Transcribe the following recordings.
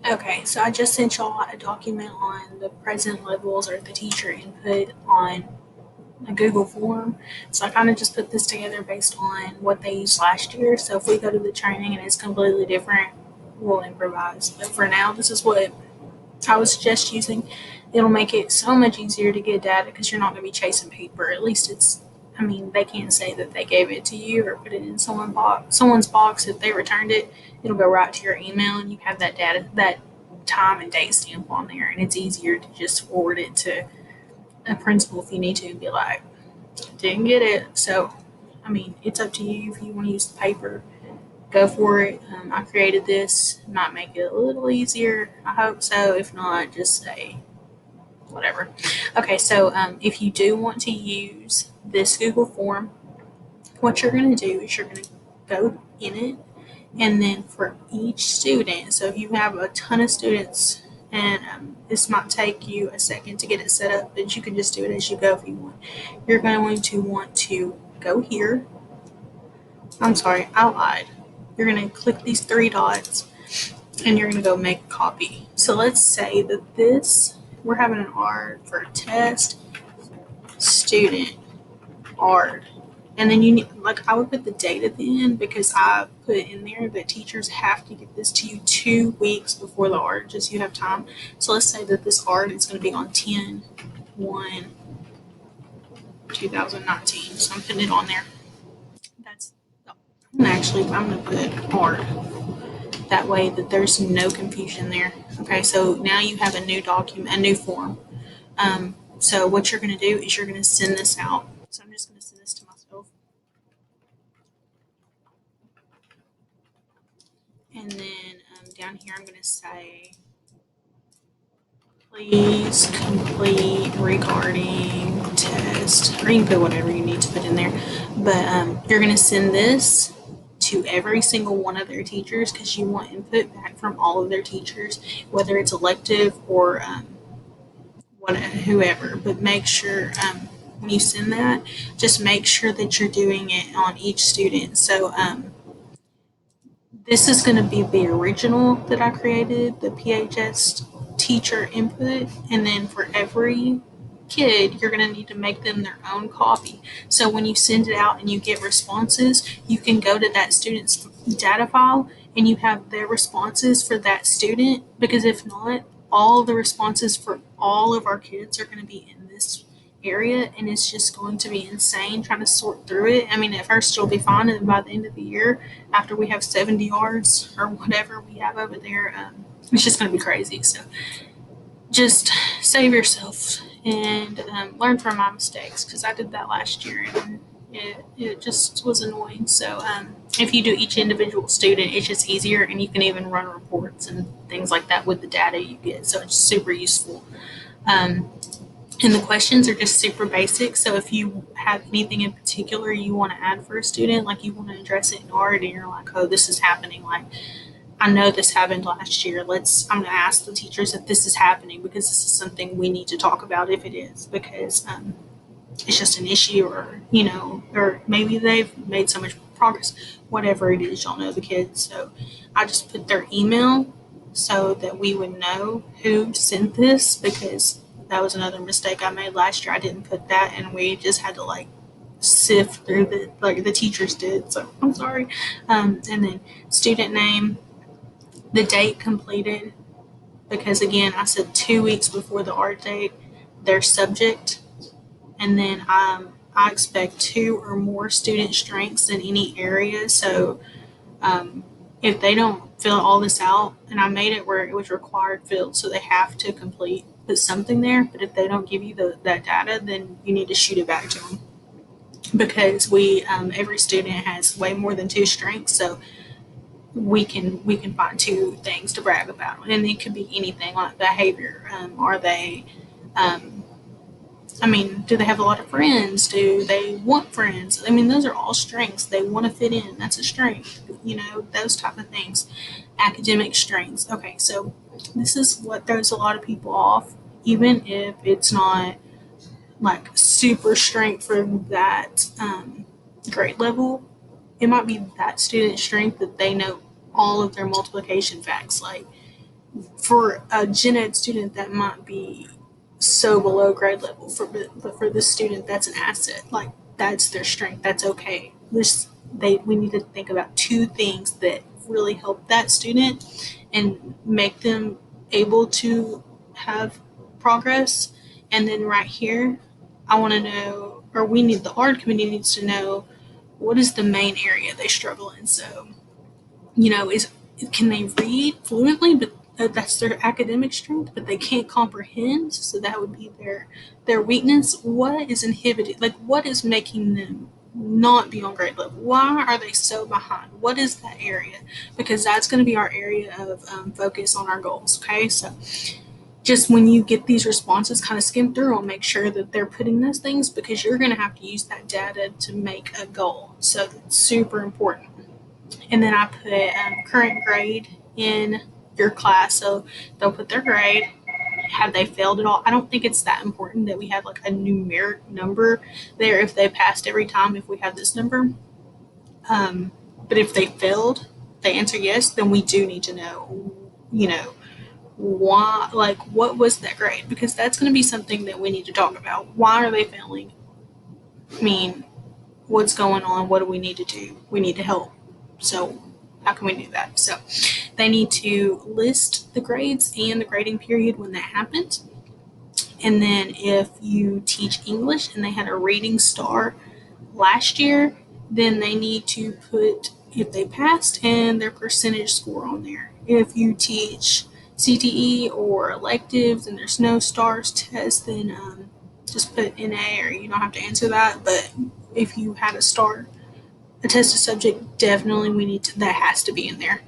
Okay, so I just sent y'all a document on the present levels or the teacher input on a Google form. So I kind of just put this together based on what they used last year. So if we go to the training and it's completely different, we'll improvise. But for now, this is what I would suggest using. It'll make it so much easier to get data because you're not going to be chasing paper. At least I mean, they can't say that they gave it to you or put it in someone's box. If they returned it, it'll go right to your email and you have that data, that time and date stamp on there. And it's easier to just forward it to a principal if you need to and be like, didn't get it. So, I mean, it's up to you if you want to use the paper. Go for it. I created this. Might make it a little easier. I hope so. If not, just say whatever. Okay, so if you do want to use this Google form, what you're going to do is you're going to go in it, and then for each student, so if you have a ton of students, and this might take you a second to get it set up, but you can just do it as you go if you want. You're going to want to go here. I'm sorry, I lied. You're going to click these three dots and you're going to go make a copy. So let's say that we're having an ARD for test student ARD. And then you need, like, I would put the date at the end because I put in there that teachers have to get this to you 2 weeks before the ARD, just so you have time. So let's say that this ARD is going to be on 10/1/2019. So I'm putting it on there. I'm going to put ARD. That way that there's no confusion there. Okay, so now you have a new document, a new form. So what you're going to do is you're going to send this out. So I'm just going to send this to myself. And then down here, I'm going to say, please complete regarding test, or you can put whatever you need to put in there. But you're going to send this to every single one of their teachers because you want input back from all of their teachers, whether it's elective or whoever. But make sure when you send that, just make sure that you're doing it on each student. So this is going to be the original that I created, the PHS teacher input, and then for every kid, you're going to need to make them their own copy. So when you send it out and you get responses, you can go to that student's data file and you have their responses for that student, because if not, all the responses for all of our kids are going to be in this area, and it's just going to be insane trying to sort through it. I mean, at first it'll be fine, and by the end of the year, after we have 70 yards or whatever we have over there, it's just going to be crazy. So just save yourself and learn from my mistakes, because I did that last year and it just was annoying. So if you do each individual student, it's just easier, and you can even run reports and things like that with the data you get. So it's super useful. Um, and the questions are just super basic. So if you have anything in particular you want to add for a student, like you want to address it in ARD and you're like, oh, this is happening. Like, I know this happened last year. I'm going to ask the teachers if this is happening because this is something we need to talk about if it is, because it's just an issue, or maybe they've made so much progress, whatever it is, y'all know the kids. So I just put their email so that we would know who sent this, because that was another mistake I made last year. I didn't put that, and we just had to like sift through the teachers did. So I'm sorry. And then student name, the date completed, because again, I said 2 weeks before the art date, their subject, and then I expect 2 or more student strengths in any area. So if they don't fill all this out, and I made it where it was required field, so they have to put something there. But if they don't give you that data, then you need to shoot it back to them, because every student has way more than 2 strengths. So we can find 2 things to brag about, and it could be anything like behavior. Are they I mean, do they have a lot of friends? Do they want friends? I mean, those are all strengths. They want to fit in. That's a strength. Those type of things. Academic strengths. Okay, so this is what throws a lot of people off, even if it's not like super strength for that grade level. It might be that student strength that they know all of their multiplication facts. Like, for a gen ed student that might be so below grade level, but for this student that's an asset. Like that's their strength. That's okay. We need to think about two things that really help that student and make them able to have progress. And then right here, I want to know, or we need, the ARD committee needs to know, what is the main area they struggle in. So, is can they read fluently, but that's their academic strength, but they can't comprehend, so that would be their weakness. What is inhibited? Like, what is making them not be on grade level? Why are they so behind? What is that area? Because that's going to be our area of focus on our goals. Okay, so just when you get these responses, kind of skim through them, make sure that they're putting those things, because you're going to have to use that data to make a goal. So it's super important. And then I put current grade in your class. So they'll put their grade. Have they failed at all? I don't think it's that important that we have like a numeric number there if they passed every time, if we have this number. But if they failed, they answer yes, then we do need to know, why, like, what was that grade? Because that's going to be something that we need to talk about. Why are they failing? I mean, what's going on? What do we need to do? We need to help. So how can we do that? So they need to list the grades and the grading period when that happened. And then if you teach English and they had a reading star last year, then they need to put if they passed and their percentage score on there. If you teach CTE or electives and there's no stars test, then just put NA, or you don't have to answer that. But if you had a tested subject, definitely that has to be in there.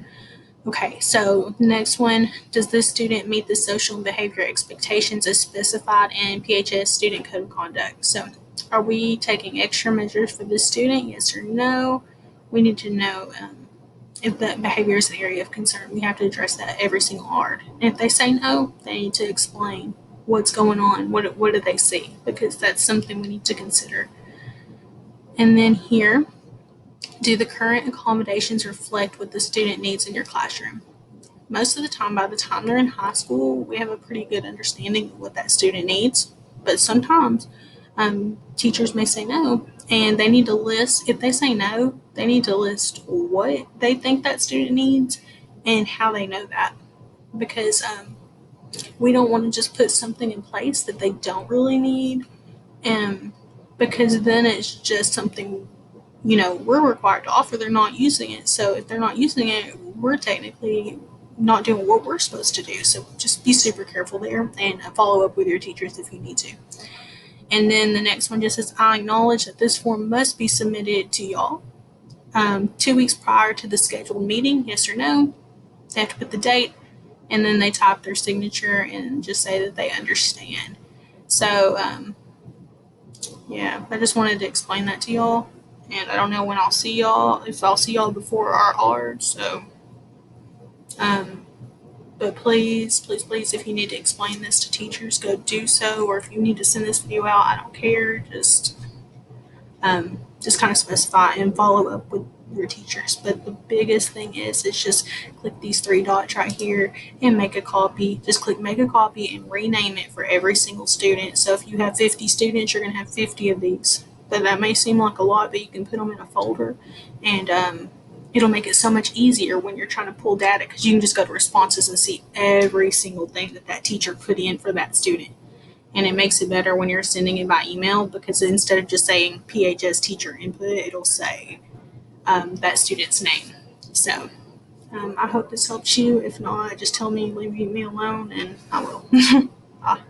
Okay, so the next one, does this student meet the social and behavior expectations as specified in PHS Student Code of Conduct? So are we taking extra measures for this student, yes or no? We need to know if that behavior is an area of concern. We have to address that every single ARD. And if they say no, they need to explain what's going on, what do they see, because that's something we need to consider. And then here, do the current accommodations reflect what the student needs in your classroom? Most of the time, by the time they're in high school, we have a pretty good understanding of what that student needs. But sometimes teachers may say no, and they need to list, if they say no, they need to list what they think that student needs and how they know that. Because we don't want to just put something in place that they don't really need, because then it's just something we're required to offer. They're not using it. So if they're not using it, we're technically not doing what we're supposed to do. So just be super careful there and follow up with your teachers if you need to. And then the next one just says, I acknowledge that this form must be submitted to y'all 2 weeks prior to the scheduled meeting, yes or no. They have to put the date, and then they type their signature and just say that they understand. So yeah, I just wanted to explain that to y'all. And I don't know when I'll see y'all, if I'll see y'all before our ARD. So, but please, please, please, if you need to explain this to teachers, go do so. Or if you need to send this video out, I don't care. Just kind of specify and follow up with your teachers. But the biggest thing is just click these three dots right here and make a copy. Just click make a copy and rename it for every single student. So if you have 50 students, you're going to have 50 of these. But that may seem like a lot, but you can put them in a folder, and it'll make it so much easier when you're trying to pull data, because you can just go to responses and see every single thing that teacher put in for that student. And it makes it better when you're sending it by email, because instead of just saying PHS teacher input, it'll say that student's name. So I hope this helps you. If not, just tell me, leave me alone, and I will. Bye.